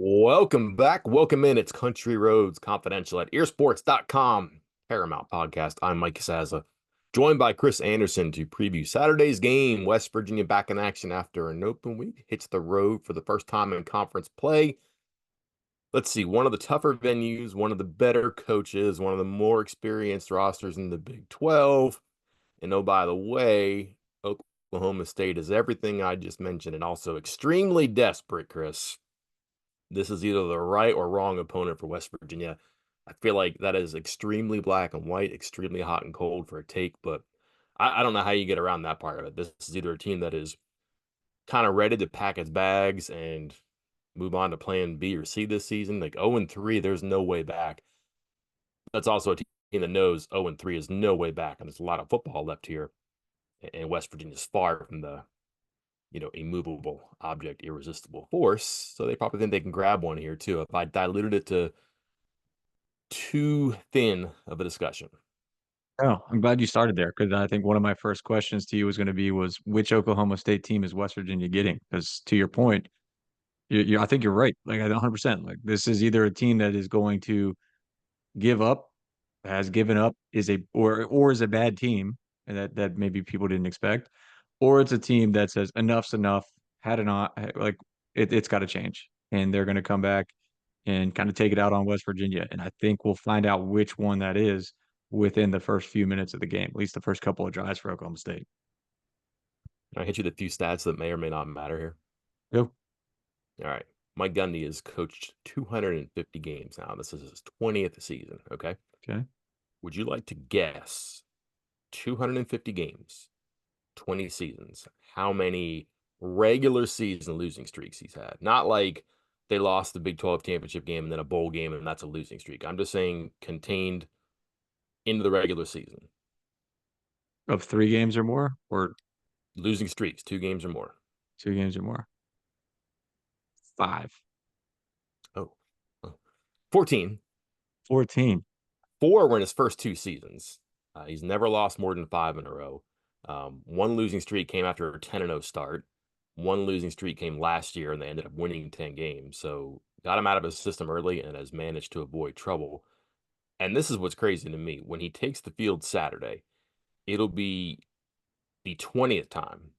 Welcome back. Welcome in. It's Country Roads Confidential at earsports.com, Paramount Podcast. I'm Mike Casazza, joined by Chris Anderson to preview Saturday's game. West Virginia back in action after an open week, hits the road for the first time in conference play. Let's see, one of the tougher venues, one of the better coaches, one of the more experienced rosters in the Big 12. And oh, by the way, Oklahoma State is everything I just mentioned and also extremely desperate, Chris. This is either the right or wrong opponent for West Virginia. I feel like that is extremely black and white, extremely hot and cold for a take, but I don't know how you get around that part of it. This is either a team that is kind of ready to pack its bags and move on to plan B or C this season. Like 0-3, there's no way back. That's also a team that knows 0-3 is no way back, and there's a lot of football left here. And West Virginia's far from the immovable object, irresistible force. So they probably think they can grab one here too. If I diluted it to too thin of a discussion. Oh, I'm glad you started there because I think one of my first questions to you was going to be was which Oklahoma State team is West Virginia getting? Because to your point, I think you're right. Like 100%. Like this is either a team that is going to give up, has given up, is a or is a bad team, and that maybe people didn't expect, or it's a team that says enough's enough, had enough, like it's got to change, and they're going to come back and kind of take it out on West Virginia. And I think we'll find out which one that is within the first few minutes of the game, at least the first couple of drives for Oklahoma State. I hit you with a few stats that may or may not matter here. Yep. All right. Mike Gundy has coached 250 games now. This is his 20th season. Okay. Okay. Would you like to guess 250 games, 20 seasons, how many regular season losing streaks he's had? Not like they lost the Big 12 championship game and then a bowl game and that's a losing streak. I'm just saying contained into the regular season. Of 3 games or more, or Losing streaks, 2 games or more. 2 games or more. 5. Oh, oh. 14. 14. 4 were in his first 2 seasons. He's never lost more than 5 in a row. One losing streak came after a 10-0 start. One losing streak came last year, and they ended up winning 10 games. So got him out of his system early and has managed to avoid trouble. And this is what's crazy to me. When he takes the field Saturday, it'll be the 20th time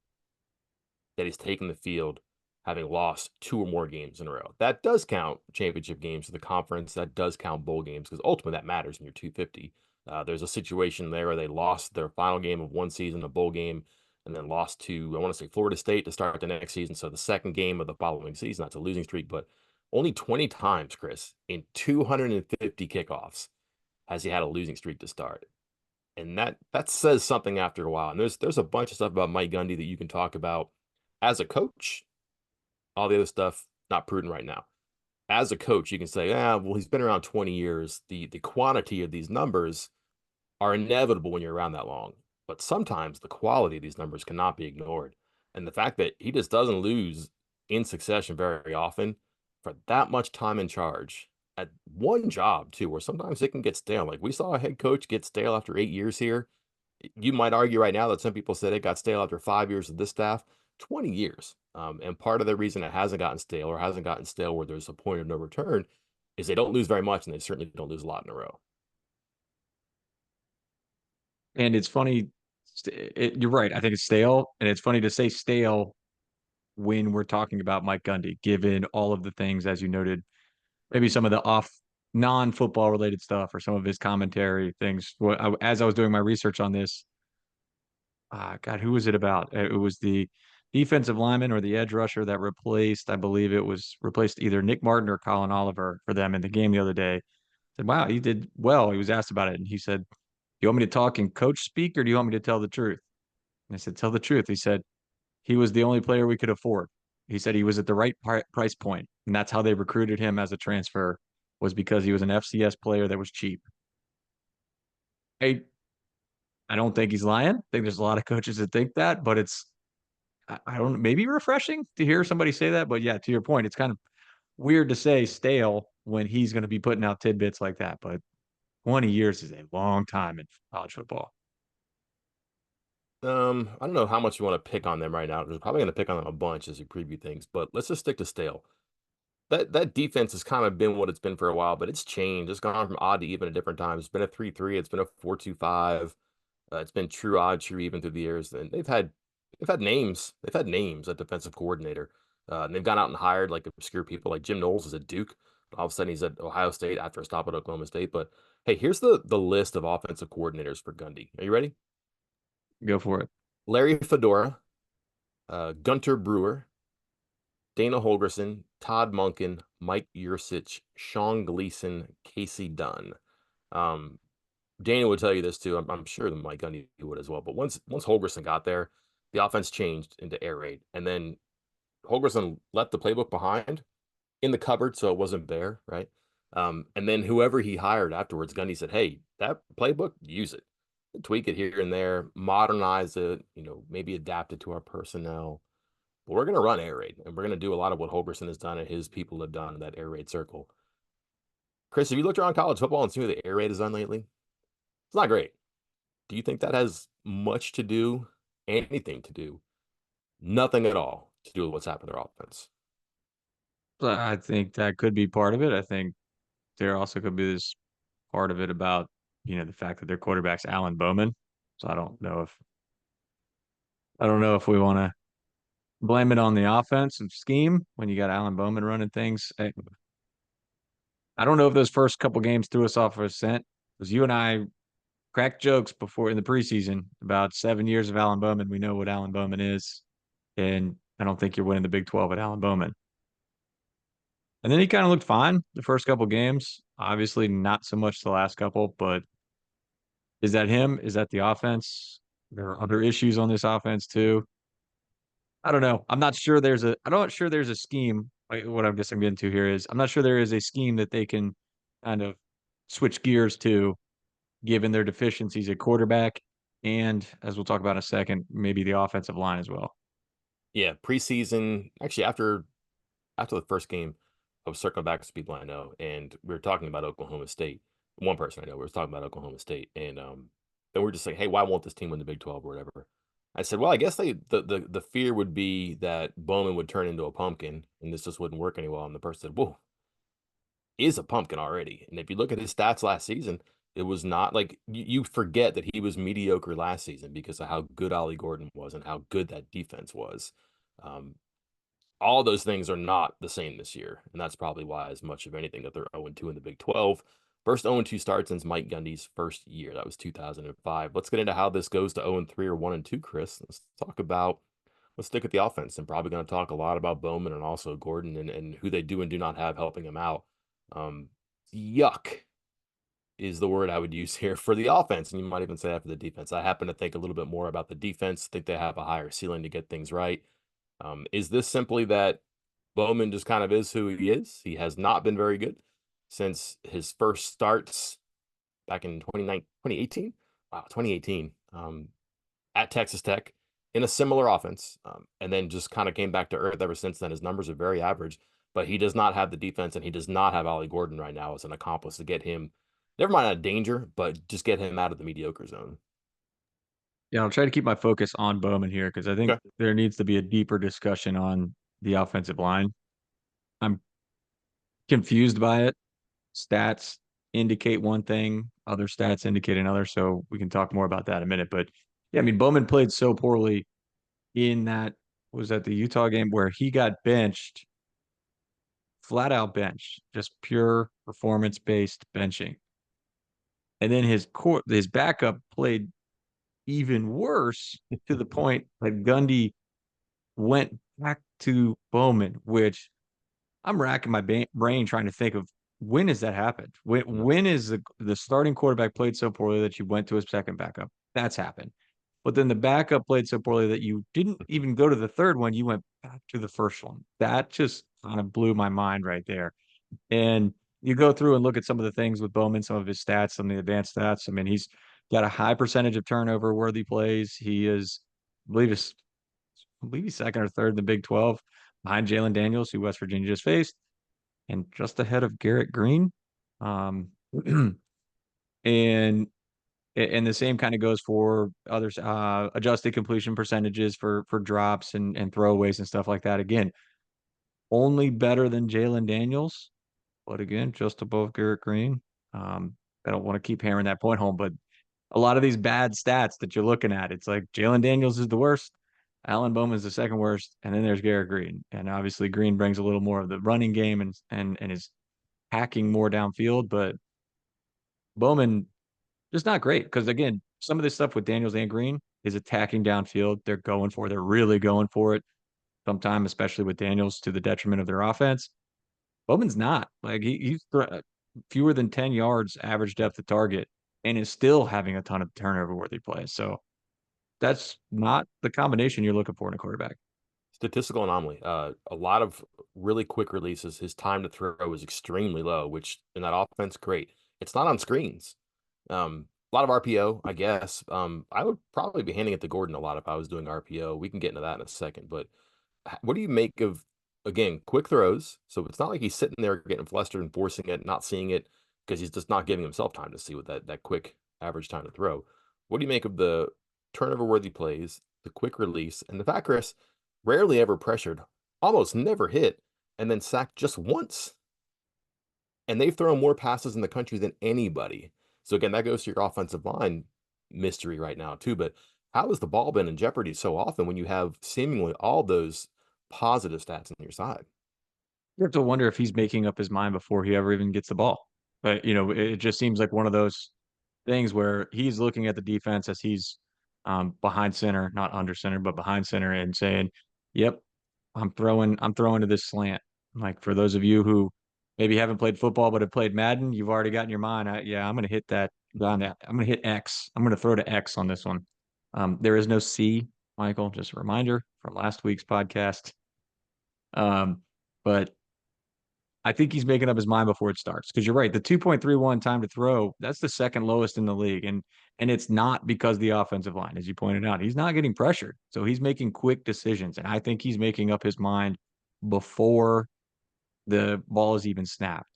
that he's taken the field having lost 2 or more games in a row. That does count championship games for the conference. That does count bowl games because ultimately that matters in your 250. There's a situation there where they lost their final game of one season, a bowl game, and then lost to, I want to say, Florida State to start the next season. So the second game of the following season, that's a losing streak, but only 20 times, Chris, in 250 kickoffs has he had a losing streak to start. And that says something after a while. And there's a bunch of stuff about Mike Gundy that you can talk about as a coach. All the other stuff, not prudent right now. As a coach, you can say, well, he's been around 20 years. The quantity of these numbers are inevitable when you're around that long. But sometimes the quality of these numbers cannot be ignored. And the fact that he just doesn't lose in succession very often for that much time in charge at one job, too, where sometimes it can get stale. Like we saw a head coach get stale after 8 years here. You might argue right now that some people said it got stale after 5 years of this staff, 20 years. And part of the reason it hasn't gotten stale or hasn't gotten stale where there's a point of no return is they don't lose very much and they certainly don't lose a lot in a row. And it's funny. You're right. I think it's stale. And it's funny to say stale when we're talking about Mike Gundy, given all of the things, as you noted, maybe some of the off non-football related stuff or some of his commentary things. As I was doing my research on this, God, who was it about? It was the defensive lineman or the edge rusher that replaced, I believe it was replaced either Nick Martin or Colin Oliver for them in the game the other day. I said, wow, he did well. He was asked about it. And he said, do you want me to talk in coach speak or do you want me to tell the truth? And I said, tell the truth. He said, he was the only player we could afford. He said he was at the right price point, and that's how they recruited him as a transfer was because he was an FCS player that was cheap. I I don't think he's lying. I think there's a lot of coaches that think that, but I don't maybe refreshing to hear somebody say that. But yeah, to your point, it's kind of weird to say stale when he's going to be putting out tidbits like that. But 20 years is a long time in college football. I don't know how much you want to pick on them right now. We're probably going to pick on them a bunch as we preview things, but let's just stick to stale. that defense has kind of been what it's been for a while, but it's changed. It's gone from odd to even at different times. It's been a 3-3. It's been a 4-2-5. It's been true odd, true even through the years. And they've had names. They've had names at defensive coordinator. And they've gone out and hired like obscure people. Like Jim Knowles is at Duke. All of a sudden he's at Ohio State after a stop at Oklahoma State. But hey, here's the list of offensive coordinators for Gundy. Are you ready? Go for it. Larry Fedora, Gunter Brewer, Dana Holgerson, Todd Monken, Mike Yursich, Sean Gleason, Casey Dunn. Um, Dana would tell you this too. I'm sure that Mike Gundy would as well. But once Holgerson got there, the offense changed into air raid, and then Holgerson left the playbook behind in the cupboard, so it wasn't there, right? And then whoever he hired afterwards, Gundy said, "Hey, that playbook, use it, tweak it here and there, modernize it, maybe adapt it to our personnel. But we're going to run air raid, and we're going to do a lot of what Holgerson has done and his people have done in that air raid circle." Chris, have you looked around college football and seen what the air raid has done lately? It's not great. Do you think that has much to do, anything to do, nothing at all to do with what's happened to their offense? But I think that could be part of it. I think there also could be this part of it about, the fact that their quarterback's Alan Bowman. So I don't know if we want to blame it on the offensive scheme when you got Alan Bowman running things. I don't know if those first couple games threw us off for a scent, because you and I cracked jokes before in the preseason about 7 years of Alan Bowman. We know what Alan Bowman is, and I don't think you're winning the Big 12 at Alan Bowman. And then he kind of looked fine the first couple games. Obviously, not so much the last couple, but is that him? Is that the offense? There are other issues on this offense too. I don't know. I'm not sure there's a scheme. Like, what I guess I'm getting to here is I'm not sure there is a scheme that they can kind of switch gears to, given their deficiencies at quarterback and, as we'll talk about in a second, maybe the offensive line as well. Yeah, preseason, actually after the first game, I was circling back to people I know, and we were talking about Oklahoma State. One person I know, we were talking about Oklahoma State, and then we're just like, hey, why won't this team win the Big 12 or whatever? I said, well, I guess the fear would be that Bowman would turn into a pumpkin, and this just wouldn't work any well. And the person said, whoa, is a pumpkin already. And if you look at his stats last season, it was not like you forget that he was mediocre last season because of how good Ollie Gordon was and how good that defense was. Um, all those things are not the same this year. And that's probably why, as much of anything, that they're 0-2 in the Big 12. First 0-2 start since Mike Gundy's first year. That was 2005. Let's get into how this goes to 0-3 or 1-2, Chris. Let's stick at the offense. I'm probably going to talk a lot about Bowman and also Gordon and who they do and do not have helping him out. Um, Yuck is the word I would use here for the offense. And you might even say that for the defense. I happen to think a little bit more about the defense, think they have a higher ceiling to get things right. Is this simply that Bowman just kind of is who he is? He has not been very good since his first starts back in 2018. Wow, 2018 at Texas Tech in a similar offense, and then just kind of came back to earth ever since then. His numbers are very average, but he does not have the defense, and he does not have Ollie Gordon right now as an accomplice to get him, never mind out of danger, but just get him out of the mediocre zone. Yeah, I'll try to keep my focus on Bowman here because I think Okay. there needs to be a deeper discussion on the offensive line. I'm confused by it. Stats indicate one thing, other stats indicate another. So we can talk more about that in a minute. But yeah, I mean, Bowman played so poorly in that, was that the Utah game where he got benched, flat out benched, just pure performance based benching. And then his backup played even worse to the point that Gundy went back to Bowman, which I'm racking my brain trying to think of when has that happened? When is the starting quarterback played so poorly that you went to his second backup? That's happened. But then the backup played so poorly that you didn't even go to the third one. You went back to the first one. That just kind of blew my mind right there. And you go through and look at some of the things with Bowman, some of his stats, some of the advanced stats. I mean, he's got a high percentage of turnover worthy plays. He is, I believe, he's second or third in the Big 12 behind Jalen Daniels, who West Virginia just faced, and just ahead of Garrett Green. Um, and the same kind of goes for others, adjusted completion percentages for drops and throwaways and stuff like that. Again, only better than Jalen Daniels, but again, just above Garrett Green. I don't want to keep hammering that point home, but a lot of these bad stats that you're looking at, it's like Jalen Daniels is the worst, Alan Bowman's the second worst, and then there's Garrett Green. And obviously Green brings a little more of the running game and is hacking more downfield, but Bowman just not great because again, some of this stuff with Daniels and Green is attacking downfield. They're really going for it. Sometimes, especially with Daniels, to the detriment of their offense. Bowman's not like he's fewer than 10 yards average depth of target and is still having a ton of turnover worthy plays. So that's not the combination you're looking for in a quarterback. Statistical anomaly. A lot of really quick releases. His time to throw is extremely low, which in that offense, great. It's not on screens. A lot of RPO, I guess. I would probably be handing it to Gordon a lot if I was doing RPO. We can get into that in a second. But what do you make of, again, quick throws? So it's not like he's sitting there getting flustered and forcing it, not seeing it because he's just not giving himself time to see what that quick average time to throw. What do you make of the turnover worthy plays, the quick release, and the fact, Chris, rarely ever pressured, almost never hit, and then sacked just once? And they've thrown more passes in the country than anybody. So again, that goes to your offensive line mystery right now too. But how has the ball been in jeopardy so often when you have seemingly all those positive stats on your side? You have to wonder if he's making up his mind before he ever even gets the ball. But it just seems like one of those things where he's looking at the defense as he's behind center, not under center, but behind center, and saying, "Yep, I'm throwing to this slant." Like for those of you who maybe haven't played football but have played Madden, you've already got in your mind, yeah, I'm going to hit that down. I'm going to hit X. I'm going to throw to X on this one. There is no C, Michael. Just a reminder from last week's podcast. But I think he's making up his mind before it starts because you're right. The 2.31 time to throw, that's the second lowest in the league. And it's not because the offensive line, as you pointed out, he's not getting pressured. So he's making quick decisions. And I think he's making up his mind before the ball is even snapped.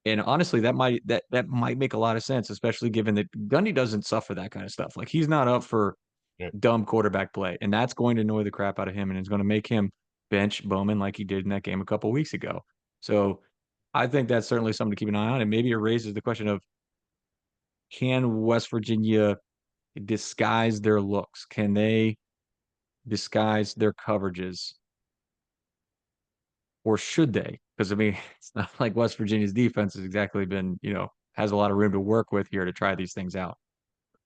And honestly, that might make a lot of sense, especially given that Gundy doesn't suffer that kind of stuff. Like he's not up for Yeah. dumb quarterback play, and that's going to annoy the crap out of him, and it's going to make him bench Bowman like he did in that game a couple of weeks ago. So I think that's certainly something to keep an eye on, and maybe it raises the question of can West Virginia disguise their looks? Can they disguise their coverages, or should they? Because I mean, it's not like West Virginia's defense has exactly been, has a lot of room to work with here to try these things out.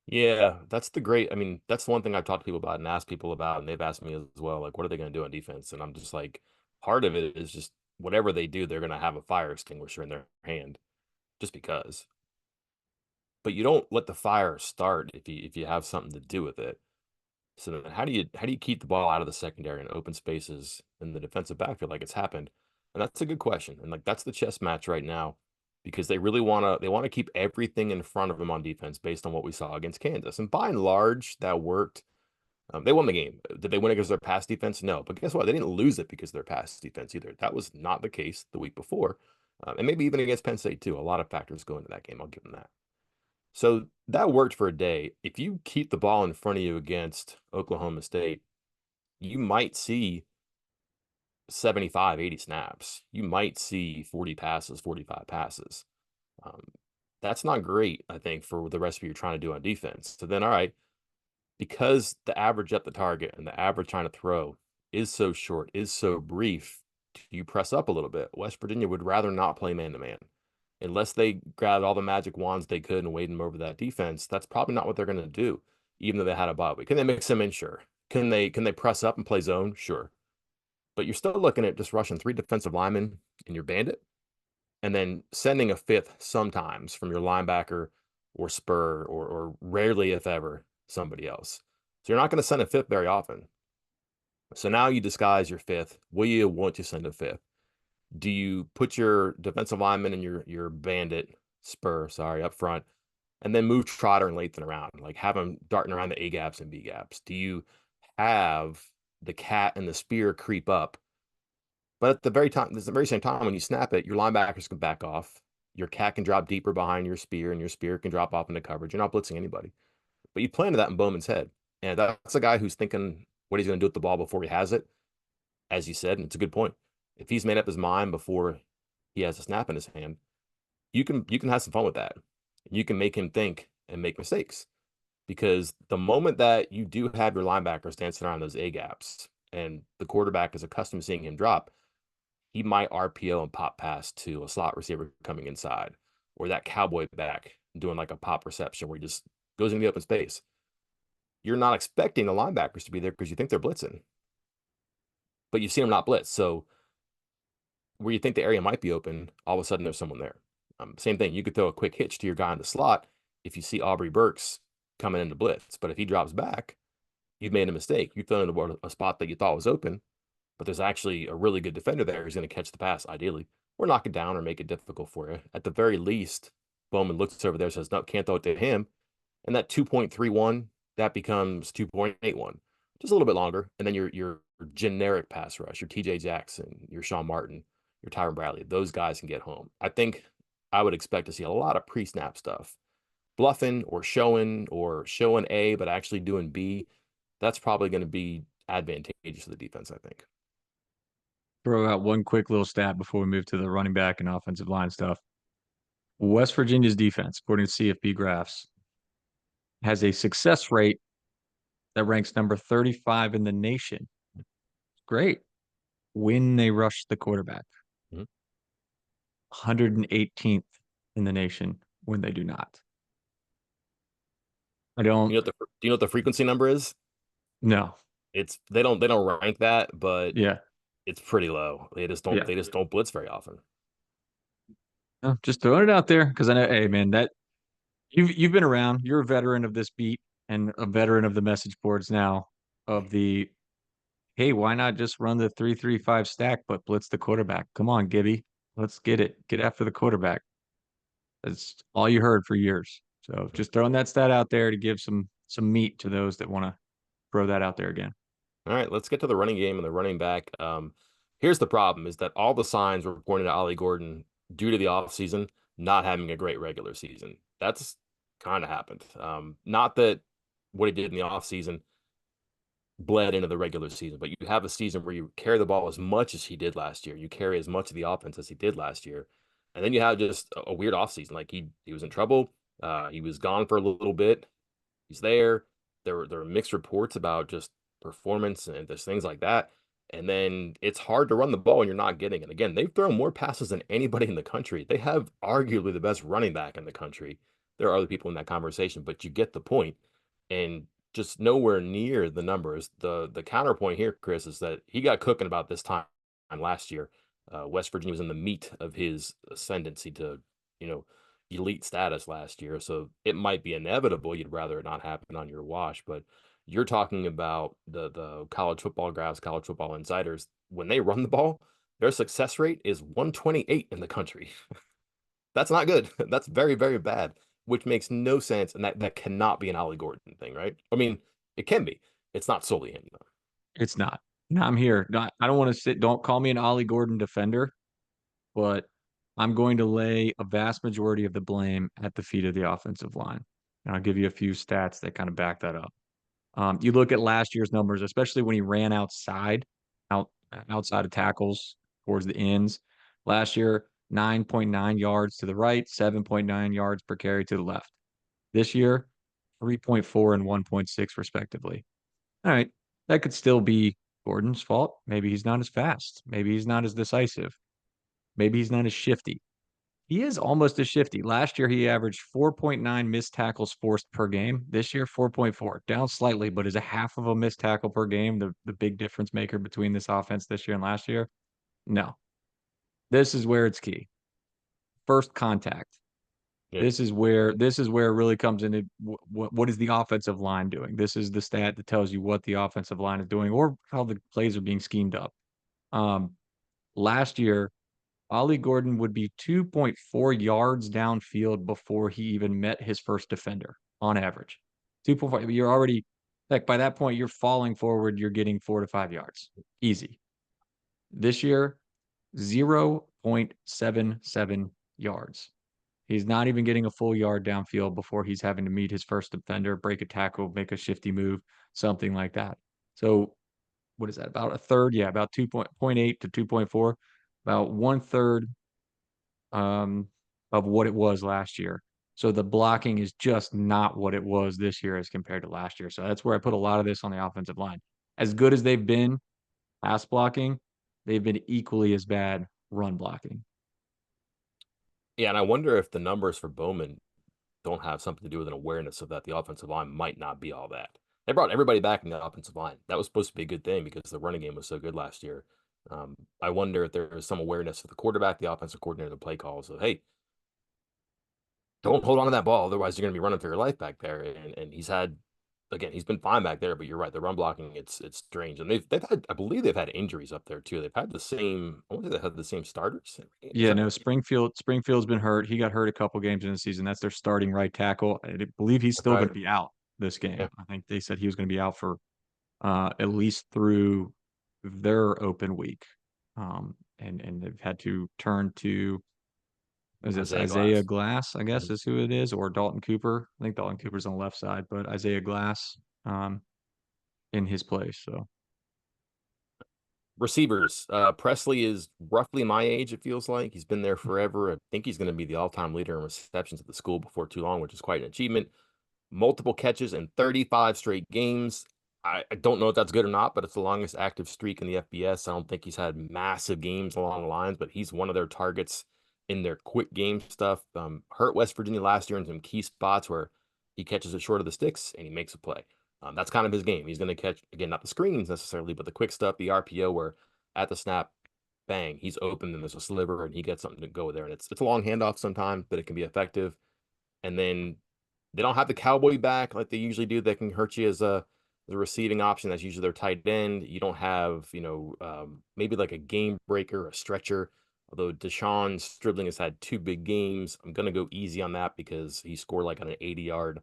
Yeah, that's the great. I mean, that's the one thing I've talked to people about and asked people about, and they've asked me as well, like, what are they going to do on defense? And I'm just like, part of it is just whatever they do, they're going to have a fire extinguisher in their hand just because. But you don't let the fire start if you have something to do with it. So then how do you keep the ball out of the secondary and open spaces in the defensive backfield like it's happened? And that's a good question. And like that's the chess match right now because they want to keep everything in front of them on defense based on what we saw against Kansas. And by and large, that worked. They won the game. Did they win it because of their pass defense? No. But guess what? They didn't lose it because of their pass defense either. That was not the case the week before. And maybe even against Penn State too. A lot of factors go into that game. I'll give them that. So that worked for a day. If you keep the ball in front of you against Oklahoma State, you might see 75, 80 snaps. You might see 40 passes, 45 passes. Um, that's not great, I think, for the rest of you trying to do on defense. So then, all right, because the average at the target and the average trying to throw is so short, is so brief, you press up a little bit. West Virginia would rather not play man to man. Unless they grabbed all the magic wands they could and weighed them over that defense, that's probably not what they're going to do, even though they had a bye week. Can they mix them in? Sure. Can they press up and play zone? Sure. But you're still looking at just rushing three defensive linemen in your bandit and then sending a fifth sometimes from your linebacker or spur or rarely, if ever, somebody else. So you're not going to send a fifth very often. So now you disguise your fifth. Will you want to send a fifth? Do you put your defensive lineman and your bandit spur, sorry, up front, and then move Trotter and Lathan around, like have them darting around the A gaps and B gaps? Do you have the cat and the spear creep up? But at the very same time, when you snap it, your linebackers can back off. Your cat can drop deeper behind your spear, and your spear can drop off into coverage. You're not blitzing anybody. But you planted that in Bowman's head. And that's a guy who's thinking what he's going to do with the ball before he has it, as you said, and it's a good point. If he's made up his mind before he has a snap in his hand, you can have some fun with that. You can make him think and make mistakes because the moment that you do have your linebacker dancing around those A gaps and the quarterback is accustomed to seeing him drop, he might RPO and pop pass to a slot receiver coming inside, or that cowboy back doing like a pop reception where he just goes into the open space. You're not expecting the linebackers to be there because you think they're blitzing, but you've seen them not blitz. So where you think the area might be open, all of a sudden there's someone there. Same thing. You could throw a quick hitch to your guy in the slot if you see Aubrey Burks coming into blitz, but if he drops back, you've made a mistake. You thrown into a spot that you thought was open, but there's actually a really good defender there who's going to catch the pass, ideally, or knock it down or make it difficult for you. At the very least, Bowman looks over there, says, no, can't throw it to him. And that 2.31, that becomes 2.81, just a little bit longer. And then your generic pass rush, your TJ Jackson, your Sean Martin, your Tyron Bradley, those guys can get home. I think I would expect to see a lot of pre-snap stuff. Bluffing or showing A, but actually doing B, that's probably going to be advantageous to the defense, I think. Throw out one quick little stat before we move to the running back and offensive line stuff. West Virginia's defense, according to CFB graphs, has a success rate that ranks number 35 in the nation. Great. When they rush the quarterback. Mhm. 118th in the nation when they do not. I You don't know what do you know what the frequency number is? know. It's they don't rank that, but Yeah. it's pretty low. Yeah. They just don't blitz very often. No, just throwing it out there because I know, hey man, that you've been around. You're a veteran of this beat and a veteran of the message boards now of the hey, why not just run the 3-3-5 stack but blitz the quarterback? Come on, Gibby. Let's get it. Get after the quarterback. That's all you heard for years. So just throwing that stat out there to give some meat to those that want to throw that out there again. All right, let's get to the running game and the running back. Here's the problem is that all the signs were pointing to Ollie Gordon due to the offseason not having a great regular season. That's kind of happened. Not that what he did in the offseason bled into the regular season, but you have a season where you carry the ball as much as he did last year. You carry as much of the offense as he did last year. And then you have just a weird offseason. Like he was in trouble. He was gone for a little bit. He's there. There were mixed reports about just performance and there's things like that. And then it's hard to run the ball and you're not getting it. Again, they've thrown more passes than anybody in the country. They have arguably the best running back in the country. There are other people in that conversation, but you get the point. And just nowhere near the numbers. The counterpoint here, Chris, is that he got cooking about this time last year. West Virginia was in the meat of his ascendancy to, you know, elite status last year. So it might be inevitable. You'd rather it not happen on your watch, but you're talking about the college football graphs, college football insiders. When they run the ball, their success rate is 128 in the country. That's not good. That's very, very bad, which makes no sense. And that cannot be an Ollie Gordon thing, right? I mean, it can be. It's not solely him, though. It's not. No, I'm here. Not, I don't want to sit. Don't call me an Ollie Gordon defender, but I'm going to lay a vast majority of the blame at the feet of the offensive line. And I'll give you a few stats that kind of back that up. You look at last year's numbers, especially when he ran outside of tackles towards the ends. Last year, 9.9 yards to the right, 7.9 yards per carry to the left. This year, 3.4 and 1.6 respectively. All right, that could still be Gordon's fault. Maybe he's not as fast. Maybe he's not as decisive. Maybe he's not as shifty. He is almost as shifty. Last year, he averaged 4.9 missed tackles forced per game. This year, 4.4, down slightly, but is a half of a missed tackle per game the big difference maker between this offense this year and last year? No. This is where it's key. First contact. Yeah. This is where it really comes into what is the offensive line doing? This is the stat that tells you what the offensive line is doing or how the plays are being schemed up. Um, Last year, Ollie Gordon would be 2.4 yards downfield before he even met his first defender on average. 2.4. You're already like by that point, you're falling forward, you're getting 4 to 5 yards. Easy. This year, 0.77 yards. He's not even getting a full yard downfield before he's having to meet his first defender, break a tackle, make a shifty move, something like that. So what is that? About a third, yeah, about 2.8 to 2.4, about one third um, of what it was last year. So the blocking is just not what it was this year as compared to last year. So that's where I put a lot of this on the offensive line. As good as they've been pass blocking, they've been equally as bad run blocking. Yeah, and I wonder if the numbers for Bowman don't have something to do with an awareness of that the offensive line might not be all that. They brought everybody back in the offensive line. That was supposed to be a good thing because the running game was so good last year. I wonder if there is some awareness of the quarterback, the offensive coordinator, the play calls of, hey, don't hold on to that ball, otherwise you're going to be running for your life back there. And he's had, again, he's been fine back there, but you're right, the run blocking, it's strange. And they've had, I believe they've had injuries up there too. They've had the same, I want to say they had the same starters. Is Yeah, that no, right? Springfield's been hurt. He got hurt a couple games in the season. That's their starting right tackle. I believe he's That's still going right. to be out this Yeah. game. I think they said he was going to be out for at least through their open week. And they've had to turn to, is this Isaiah Isaiah Glass. Glass, I guess Mhm. is who it is, or Dalton Cooper. I think Dalton Cooper's on the left side, but Isaiah Glass um, in his place. So Receivers. Presley is roughly my age, it feels like. He's been there forever. I think he's going to be the all-time leader in receptions at the school before too long, which is quite an achievement. Multiple catches in 35 straight games. I don't know if that's good or not, but it's the longest active streak in the FBS. I don't think he's had massive games along the lines, but he's one of their targets in their quick game stuff. Hurt West Virginia last year in some key spots where he catches it short of the sticks and he makes a play. That's kind of his game. He's going to catch, again, not the screens necessarily, but the quick stuff, the RPO, where at the snap, bang, he's open and there's a sliver and he gets something to go there. And it's a long handoff sometimes, but it can be effective. And then they don't have the cowboy back like they usually do that can hurt you as a receiving option. That's usually their tight end. You don't have, maybe like a game breaker, a stretcher. Although Deshaun Stribling has had two big games, I'm gonna go easy on that because he scored like on an 80-yard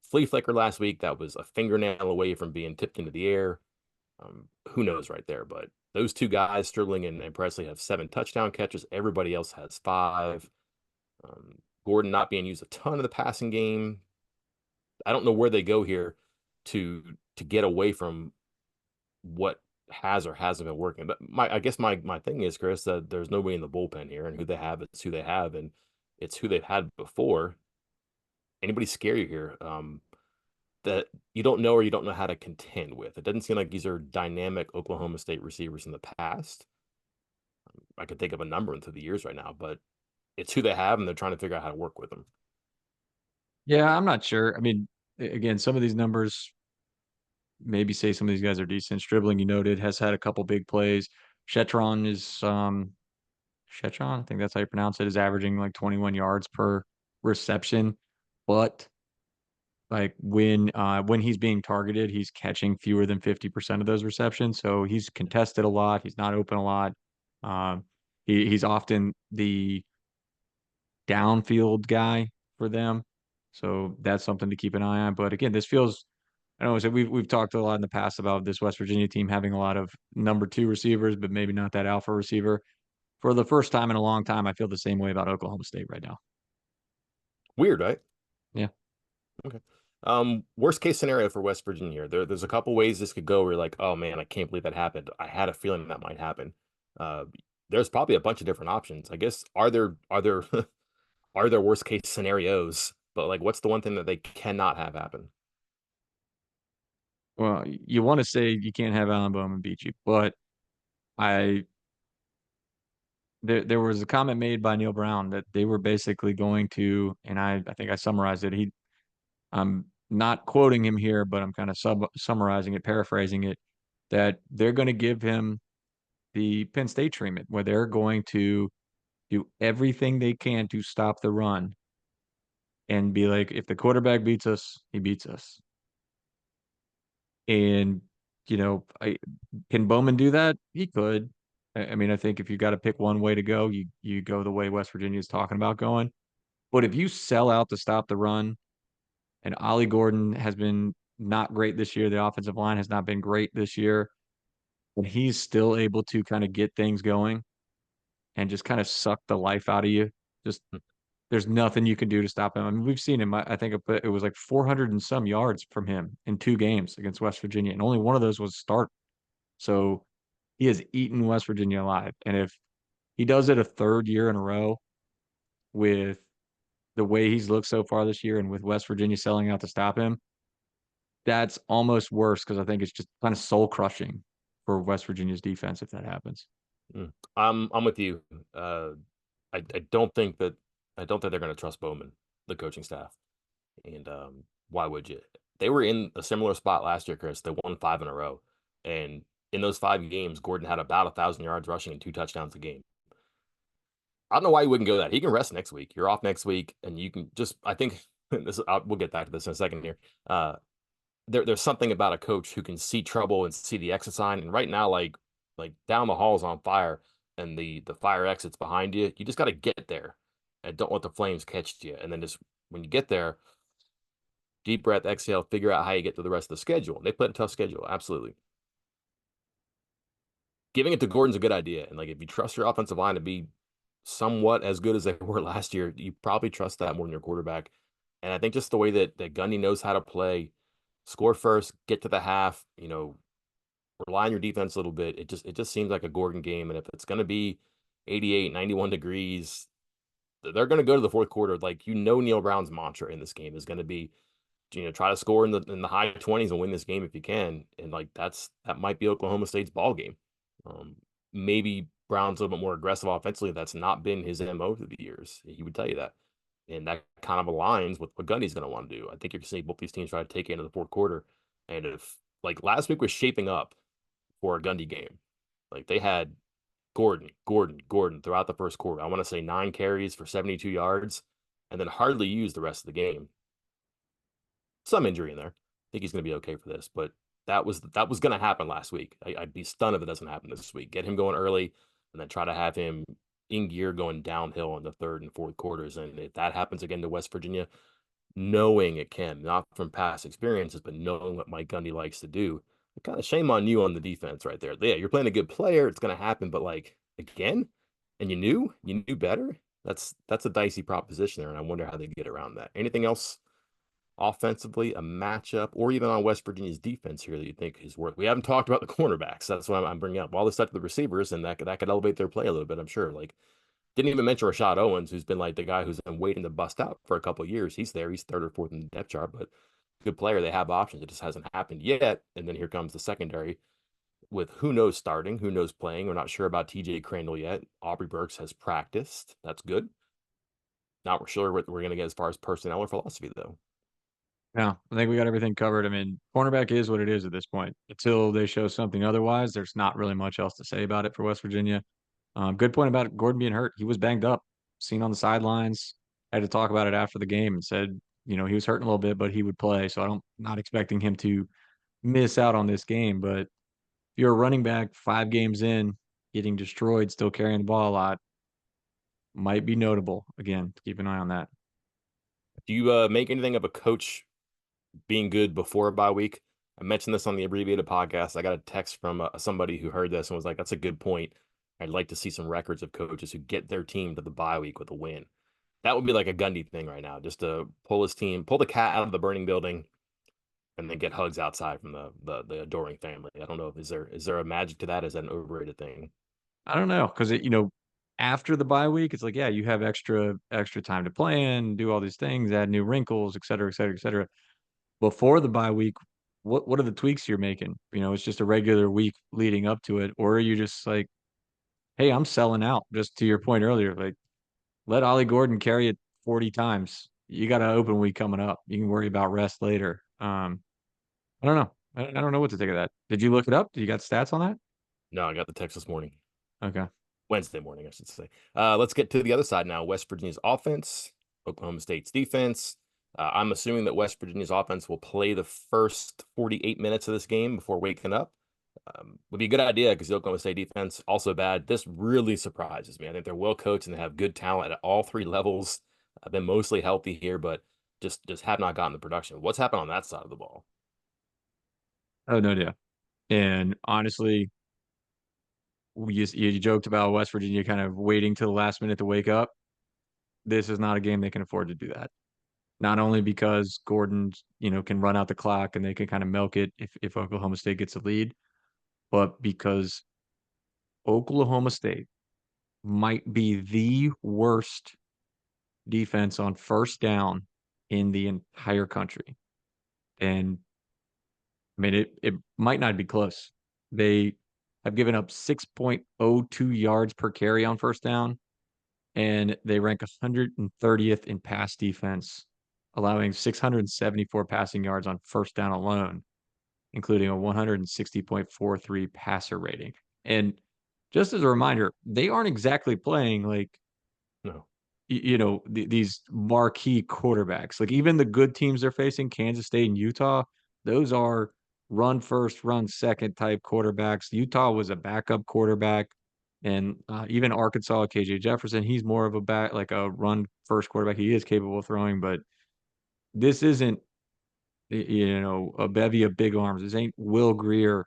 flea flicker last week. That was a fingernail away from being tipped into the air. Who knows right there? But those two guys, Stribling and Presley, have 7 touchdown catches. Everybody else has 5. Gordon not being used a ton of the passing game. I don't know where they go here to get away from what has or hasn't been working. But I guess my thing is, Chris, that there's nobody in the bullpen here, and who they have is who they have, and it's who they've had before. Anybody scare you here? That you don't know or you don't know how to contend with. It doesn't seem like these are dynamic Oklahoma State receivers in the past. I could think of a number through the years right now, but it's who they have, and they're trying to figure out how to work with them. yeah, I'm not sure. I mean, again, some of these numbers maybe say some of these guys are decent. Stribling, you noted, has had a couple big plays. Shetron is Shetron, I think that's how you pronounce it, is averaging like 21 yards per reception. But like when he's being targeted, he's catching fewer than 50% of those receptions. So he's contested a lot. He's not open a lot. Um, he's often the downfield guy for them. So that's something to keep an eye on. But again, this feels, I don't know, so we've talked a lot in the past about this West Virginia team having a lot of number 2 receivers, but maybe not that alpha receiver. For the first time in a long time, I feel the same way about Oklahoma State right now. Weird, right? Yeah. Okay. Worst case scenario for West Virginia here. There's a couple ways this could go where you're like, oh man, I can't believe that happened. I had a feeling that might happen. Uh, there's probably a bunch of different options. I guess are there are there worst case scenarios? But like, what's the one thing that they cannot have happen? Well, you want to say you can't have Allen Bowman beat you, but I there was a comment made by Neil Brown that they were basically going to, and I think I summarized it. I'm not quoting him here, but I'm kind of summarizing it, paraphrasing it, that they're going to give him the Penn State treatment, where they're going to do everything they can to stop the run and be like, if the quarterback beats us, he beats us. And can Bowman do that? He could. I mean, I think if you got to pick one way to go, you go the way West Virginia is talking about going. But if you sell out to stop the run, and Ollie Gordon has been not great this year, the offensive line has not been great this year, and he's still able to kind of get things going and just kind of suck the life out of you. Just there's nothing you can do to stop him. I mean, we've seen him. I think it was like 400 and some yards from him in 2 games against West Virginia, and only one of those was start. So he has eaten West Virginia alive. And if he does it a third year in a row with the way he's looked so far this year and with West Virginia selling out to stop him, that's almost worse because I think it's just kind of soul crushing for West Virginia's defense if that happens. I'm with you. I don't think that I don't think they're going to trust Bowman, the coaching staff. And why would you? They were in a similar spot last year, Chris. They won 5 in a row, and in those 5 games, Gordon had about 1,000 yards rushing and 2 touchdowns a game. I don't know why you wouldn't go that. He can rest next week. You're off next week, and you can just. I think this. We'll get back to this in a second here. There's something about a coach who can see trouble and see the exit sign. And right now, like down the hall is on fire, and the fire exits behind you. You just got to get there, and don't let the flames catch you. And then just when you get there, deep breath, exhale, figure out how you get to the rest of the schedule. They played a tough schedule, absolutely. Giving it to Gordon's a good idea. And like if you trust your offensive line to be somewhat as good as they were last year, you probably trust that more than your quarterback. And I think just the way that Gundy knows how to play, score first, get to the half, rely on your defense a little bit. It just seems like a Gordon game. And if it's gonna be 88, 91 degrees, they're gonna go to the fourth quarter. Like Neil Brown's mantra in this game is gonna be try to score in the high 20s and win this game if you can. And like that might be Oklahoma State's ball game. Um, Maybe Brown's a little bit more aggressive offensively. That's not been his MO through the years. He would tell you that. And that kind of aligns with what Gundy's going to want to do. I think you're seeing both these teams try to take it into the fourth quarter. And if like last week was shaping up for a Gundy game, like they had Gordon throughout the first quarter. I want to say 9 carries for 72 yards and then hardly used the rest of the game. Some injury in there. I think he's going to be okay for this, but that was going to happen last week. I'd be stunned if it doesn't happen this week. Get him going early, and then try to have him in gear going downhill in the third and fourth quarters. And if that happens again to West Virginia, knowing it can, not from past experiences, but knowing what Mike Gundy likes to do, kind of shame on you on the defense right there. Yeah, you're playing a good player. It's going to happen, but like again, and you knew better. That's a dicey proposition there, and I wonder how they get around that. Anything else offensively, a matchup, or even on West Virginia's defense here that you think is worth? We haven't talked about the cornerbacks. That's what I'm bringing up. All this stuff to the receivers, and that could elevate their play a little bit. I'm sure. Like, didn't even mention Rashad Owens, who's been like the guy who's been waiting to bust out for a couple of years. He's there. He's third or fourth in the depth chart, but good player. They have options. It just hasn't happened yet. And then here comes the secondary with who knows starting, who knows playing. We're not sure about TJ Crandall yet. Aubrey Burks has practiced. That's good. Not sure what we're going to get as far as personnel or philosophy, though. Yeah, I think we got everything covered. I mean, cornerback is what it is at this point. Until they show something otherwise, there's not really much else to say about it for West Virginia. Good point about Gordon being hurt. He was banged up, seen on the sidelines. Had to talk about it after the game and said, he was hurting a little bit, but he would play. So not expecting him to miss out on this game. But if you're a running back 5 games in, getting destroyed, still carrying the ball a lot, might be notable. Again, keep an eye on that. Do you make anything of a coach being good before a bye week? I mentioned this on the abbreviated podcast. I got a text from somebody who heard this and was like, "That's a good point. I'd like to see some records of coaches who get their team to the bye week with a win." That would be like a Gundy thing right now, just to pull his team, pull the cat out of the burning building, and then get hugs outside from the adoring family. I don't know. Is there a magic to that? Is that an overrated thing? I don't know because after the bye week, it's like, yeah, you have extra time to plan, do all these things, add new wrinkles, et cetera, et cetera, et cetera. Before the bye week, what are the tweaks you're making? It's just a regular week leading up to it, or are you just like, hey, I'm selling out? Just to your point earlier, like let Ollie Gordon carry it 40 times. You got an open week coming up. You can worry about rest later. I don't know. I don't know what to think of that. Did you look it up? Did you got stats on that? No, I got the text this morning. Okay. Wednesday morning, I should say. Let's get to the other side now. West Virginia's offense, Oklahoma State's defense. I'm assuming that West Virginia's offense will play the first 48 minutes of this game before waking up. Would be a good idea because the Oklahoma State defense also bad. This really surprises me. I think they're well coached and they have good talent at all three levels. I've been mostly healthy here, but just have not gotten the production. What's happened on that side of the ball? Oh, no idea. And honestly, you joked about West Virginia kind of waiting till the last minute to wake up. This is not a game they can afford to do that. Not only because Gordon, can run out the clock and they can kind of milk it if Oklahoma State gets a lead, but because Oklahoma State might be the worst defense on first down in the entire country. And I mean, it might not be close. They have given up 6.02 yards per carry on first down, and they rank 130th in pass defense, allowing 674 passing yards on first down alone, including a 160.43 passer rating. And just as a reminder, they aren't exactly playing like No. these marquee quarterbacks. Like even the good teams they're facing, Kansas State and Utah, those are run first, run second type quarterbacks. Utah was a backup quarterback, and even Arkansas, KJ Jefferson, he's more of a back like a run first quarterback. He is capable of throwing, but this isn't a bevy of big arms. This ain't Will Greer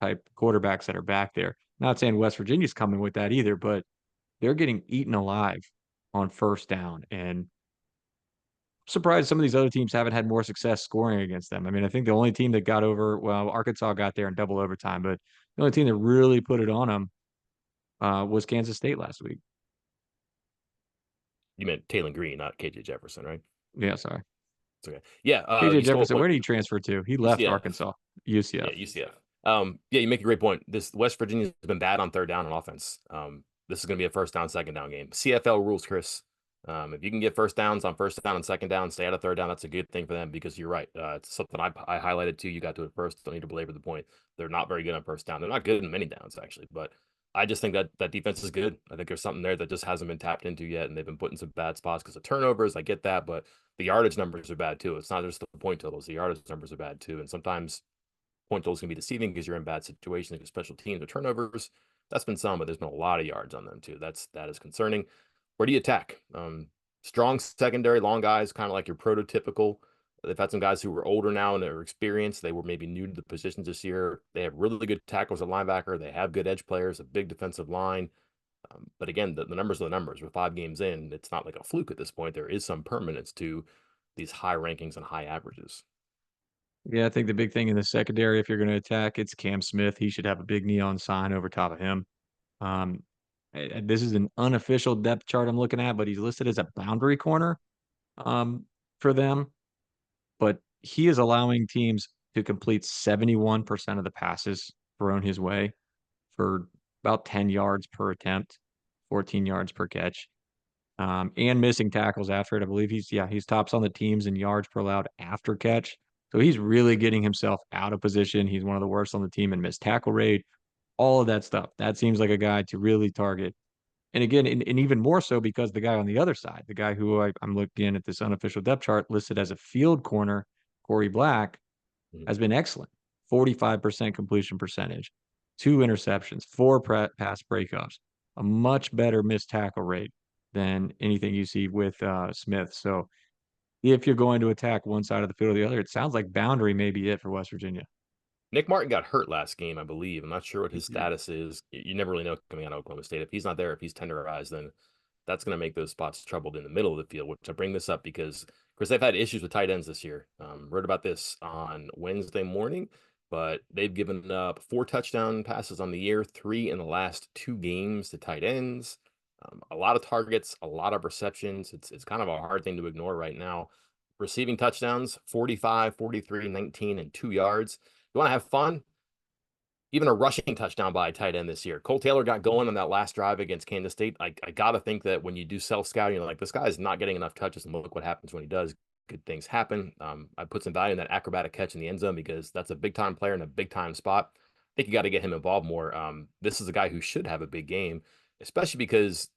type quarterbacks that are back there. Not saying West Virginia's coming with that either, but they're getting eaten alive on first down. And surprised some of these other teams haven't had more success scoring against them. I mean, I think the only team that got over, well, Arkansas got there in double overtime, but the only team that really put it on them was Kansas State last week. You meant Taylor Green, not KJ Jefferson, right? Yeah, sorry. It's okay. Yeah, KJ you stole a Jefferson, point. where did he transfer to? He left UCF. Arkansas, Yeah, UCF. UCF. Yeah, you make a great point. This West Virginia's been bad on third down on offense. This is going to be a first down, second down game. CFL rules, Chris. If you can get first downs on first down and second down, stay out of third down, that's a good thing for them because you're right. It's something I highlighted too. You got to it first. Don't need to belabor the point. They're not very good on first down. They're not good in many downs, actually. But I just think that that defense is good. I think there's something there that just hasn't been tapped into yet. And they've been put in some bad spots because of turnovers. I get that. But the yardage numbers are bad too. It's not just the point totals. The yardage numbers are bad too. And sometimes point totals can be deceiving because you're in bad situations like special teams or turnovers. That's been some, but there's been a lot of yards on them too. That is concerning. Where do you attack? Strong secondary, long guys, kind of like your prototypical. They've had some guys who were older now and they're experienced. They were maybe new to the positions this year. They have really good tackles at linebacker. They have good edge players, a big defensive line. But again, the numbers are the numbers. We're 5 games in. It's not like a fluke at this point. There is some permanence to these high rankings and high averages. Yeah, I think the big thing in the secondary, if you're going to attack, it's Cam Smith. He should have a big neon sign over top of him. Um, this is an unofficial depth chart I'm looking at, but he's listed as a boundary corner for them. But he is allowing teams to complete 71% of the passes thrown his way for about 10 yards per attempt, 14 yards per catch, and missing tackles after it. I believe he's tops on the teams in yards per allowed after catch. So he's really getting himself out of position. He's one of the worst on the team in missed tackle rate, all of that stuff. That seems like a guy to really target. And again, and even more so because the guy on the other side, the guy who I'm looking at this unofficial depth chart listed as a field corner, Corey Black, Mhm. has been excellent. 45% completion percentage, 2 interceptions, 4 pass breakups, a much better missed tackle rate than anything you see with Smith. So if you're going to attack one side of the field or the other, it sounds like boundary may be it for West Virginia. Nick Martin got hurt last game, I believe. I'm not sure what He his did. status is. You never really know coming out of Oklahoma State. If he's not there, if he's tenderized, then that's going to make those spots troubled in the middle of the field. Which I bring this up because, of course, they've had issues with tight ends this year. Wrote about this on Wednesday morning, but they've given up 4 touchdown passes on the year, 3 in the last 2 games to tight ends. A lot of targets, a lot of receptions. It's kind of a hard thing to ignore right now. Receiving touchdowns, 45, 43, 19, and 2 yards. You want to have fun? Even a rushing touchdown by a tight end this year. Cole Taylor got going on that last drive against Kansas State. I got to think that when you do self scouting, you're like, this guy is not getting enough touches, and look what happens when he does. Good things happen. I put some value in that acrobatic catch in the end zone because that's a big time player in a big time spot. I think you got to get him involved more. This is a guy who should have a big game, especially because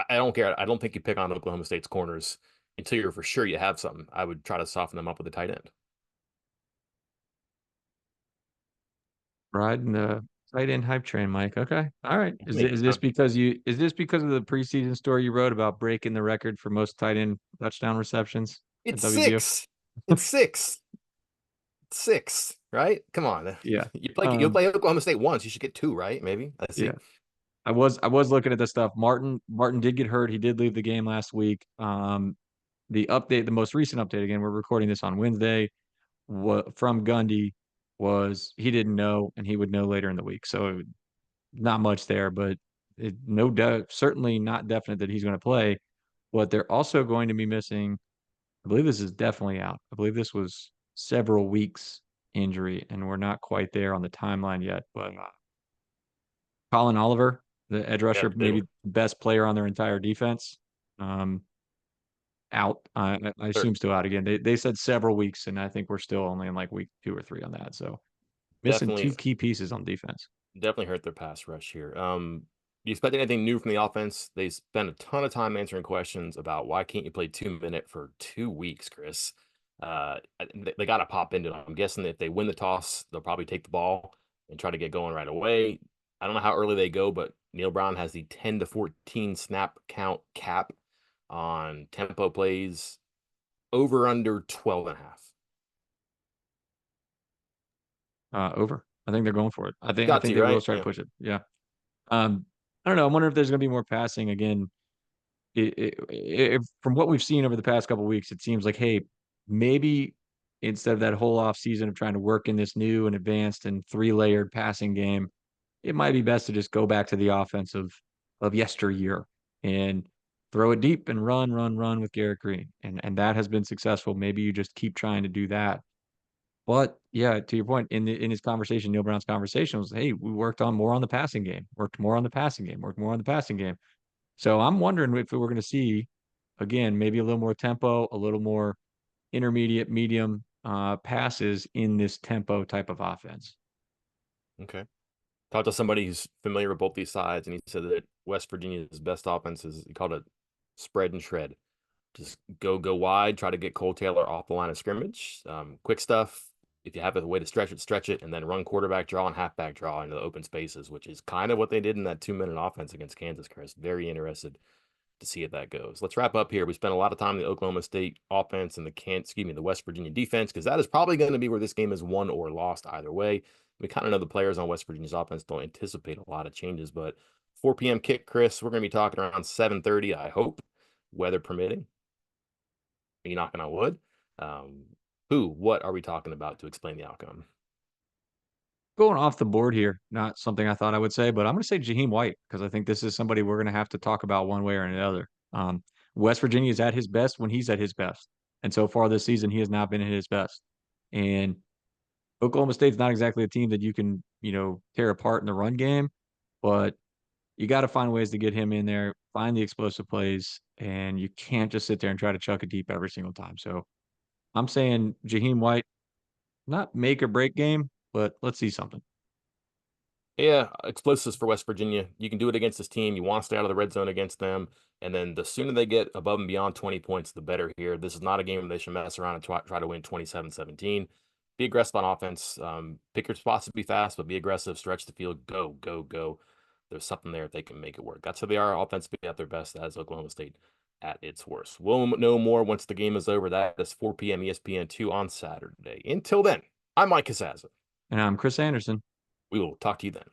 I don't care. I don't think you pick on Oklahoma State's corners until you're for sure you have something. I would try to soften them up with a tight end. Riding the tight end hype train, Mike. Okay. All right. Maybe Is this because of the preseason story you wrote about breaking the record for most tight end touchdown receptions at it's WVU? 6. It's 6. 6, right? Come on. Yeah. You'll Um, play Oklahoma State once. You should get 2, right? Maybe. Let's yeah. see. I was looking at this stuff. Martin did get hurt. He did leave the game last week. The most recent update again, we're recording this on Wednesday, from Gundy was he didn't know, and he would know later in the week. So not much there, but no doubt, certainly not definite that he's going to play. But they're also going to be missing. I believe this is definitely out. I believe this was several weeks injury, and we're not quite there on the timeline yet. But Colin Oliver, the edge Yeah, rusher, the big maybe one. best player on their entire defense, um, out. I They're assume still out again. They said several weeks, and I think we're still only in like week 2 or 3 on that. So missing definitely two key pieces on defense. definitely hurt their pass rush here. Do you expect anything new from the offense? They spent a ton of time answering questions about why can't you play 2 minute for 2 weeks, Chris? They got to pop into it. I'm guessing that if they win the toss, they'll probably take the ball and try to get going right away. I don't know how early they go, but Neil Brown has the 10 to 14 snap count cap on tempo plays over under 12 and a half. Over. I think they're going for it. I Got think to, they will right? try to Yeah. push it. Yeah. I don't know. I wonder if there's going to be more passing again. From what we've seen over the past couple of weeks, it seems like, hey, maybe instead of that whole off season of trying to work in this new and advanced and 3-layered passing game, it might be best to just go back to the offense of yesteryear and throw it deep and run, run, run with Garrett Green. And that has been successful. Maybe you just keep trying to do that. But yeah, to your point, in his conversation, Neil Brown's conversation was, hey, we worked on more on the passing game, worked more on the passing game, worked more on the passing game. So I'm wondering if we're going to see again maybe a little more tempo, a little more intermediate, medium passes in this tempo type of offense. Okay. Talked to somebody who's familiar with both these sides, and he said that West Virginia's best offense is he called it spread and shred. Just go wide, try to get Cole Taylor off the line of scrimmage. Quick stuff. If you have a way to stretch it, and then run quarterback draw and halfback draw into the open spaces, which is kind of what they did in that 2 minute offense against Kansas, Chris. Very interested to see if that goes. Let's wrap up here. We spent a lot of time in the Oklahoma State offense and the West Virginia defense, because that is probably going to be where this game is won or lost either way. We kind of know the players on West Virginia's offense don't anticipate a lot of changes, but 4 p.m. kick, Chris. We're going to be talking around 7:30, I hope, weather permitting. Are you knocking on wood? Um, what are we talking about to explain the outcome? Going off the board here, not something I thought I would say, but I'm going to say Jaheim White because I think this is somebody we're going to have to talk about one way or another. West Virginia is at his best when he's at his best, and so far this season he has not been at his best. And Oklahoma State's not exactly a team that you can, tear apart in the run game, but you got to find ways to get him in there, find the explosive plays, and you can't just sit there and try to chuck it deep every single time. So I'm saying Jaheim White, not make or break game, but let's see something. Yeah, explosives for West Virginia. You can do it against this team. You want to stay out of the red zone against them. And then the sooner they get above and beyond 20 points, the better here. This is not a game where they should mess around and try to win 27-17. Be aggressive on offense. Pick your spots to be fast, but be aggressive. Stretch the field. Go, go, go. There's something there if they can make it work. That's how they are offensively at their best as Oklahoma State at its worst. We'll know more once the game is over. That is 4 p.m. ESPN2 on Saturday. Until then, I'm Mike Casazza. And I'm Chris Anderson. We will talk to you then.